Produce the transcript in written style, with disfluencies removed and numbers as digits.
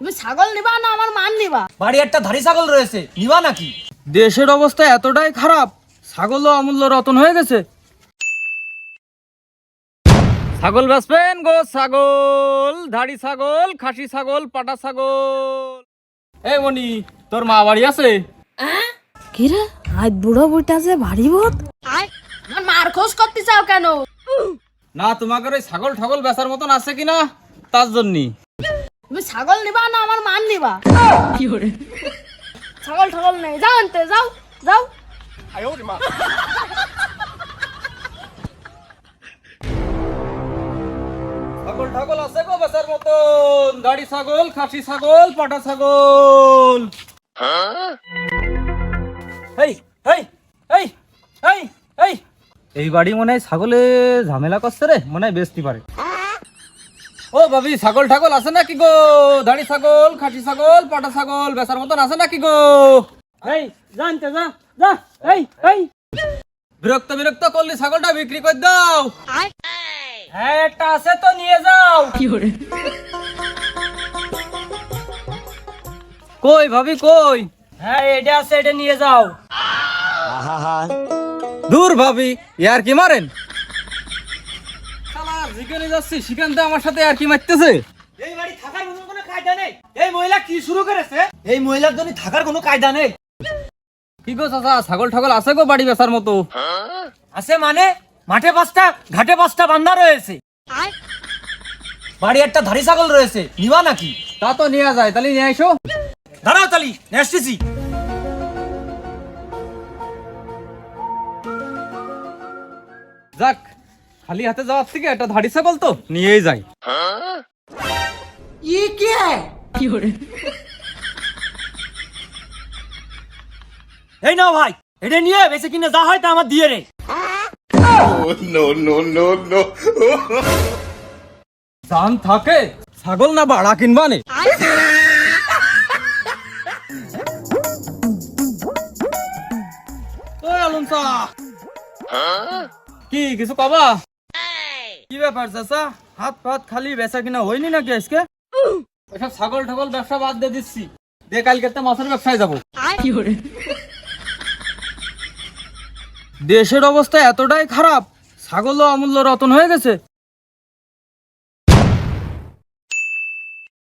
তুমি ছাগল নিবা না আমার মান নিবা? বাড়ি একটা ধাড়ি ছাগল রয়েছে, নিবা নাকি? দেশের অবস্থা এতটাই খারাপ, ছাগলও অমূল্য রতন হয়ে গেছে। ছাগল বেচবেন গো? ছাগল, ধাড়ি ছাগল, খাসি ছাগল, পাটা ছাগল। এই মনি, তোর মা বাড়ি আছে? কি রে, আজ বুড়ো বুড়িটা যে ভারী বোধ। আমার মার খোঁজ করতে চাও কেন? না, তোমাকে ওই ছাগল ঠাগল বেচার মতন আছে কিনা তার জন্যই। তুমি ছাগল নিবা না আমার মান নিবা? ছাগল ঠাগল নেই, যাও আনতে, যাও যাও। ছাগল ঠাগল আছে গো বেচার মতন? ধাড়ি ছাগল, খাসি ছাগল, পাটা ছাগল। এই এই এই এই এই এই বাড়ি মনে হয় ছাগলে ঝামেলা করছে রে, মনে হয় বেচতে পারে। ও ভাবি, ছাগল ঠাগল আছে নাকি গো? ধাড়ি ছাগল, খাসি ছাগল, পাটা ছাগল বেচার মতন আছে নাকি গো? এই জানতে যা যা। এই এই বিরক্ত বিরক্ত করলি, ছাগলটা বিক্রি করে দাও। হ্যাঁ, একটা আছে তো নিয়ে যাও। কই ভাবি কই? হ্যাঁ, এটা আছে, এটা নিয়ে যাও। দূর ভাবি, ইয়ার কি মারেন? শালা যেখানে যাচ্ছি সেখান থেকে আমার সাথে আর কি মারতেছে। এই বাড়ি থাকার কোনো কায়দা নেই। এই মহিলা কি শুরু করেছে? এই মহিলার জন্য থাকার কোনো কায়দা নেই। কি গো চাচা, ছাগল ঠাগল আছে গো বাড়ি বেচার মতো? আছে মানে? মাঠে 5টা, ঘাটে 5টা বান্ধা রয়েছে। বাড়ি একটা ধাড়ি ছাগল রয়েছে, নিবা নাকি? তা তো নিয়ে যায়, তাহলে নিয়ে আইসো। দাঁড়াও তালি, নেসতেছি। যাক, খালি হাতে যাওয়ার থেকে একটা ধাড়ি ছাগল তো নিয়েই যাই। এই নাও ভাই, এটা নিয়ে বেঁচে কিনে যা হয় তা আমার দিয়ে রে। জান থাকে ছাগল না বাড়া কিনবা নে। ওই আলম চা, কি কিছু কবা? কি ব্যাপার চাচা, হাত পাত খালি বেচা কিনা হয়নি নাকি আজকে? ওইসব ছাগল ঠাগল ব্যবসা বাদ দিয়ে দিচ্ছি, দিয়ে কালকে মাছের ব্যবসায় যাবো। দেশের অবস্থা এতটাই খারাপ, ছাগলও অমূল্য রতন হয়ে গেছে।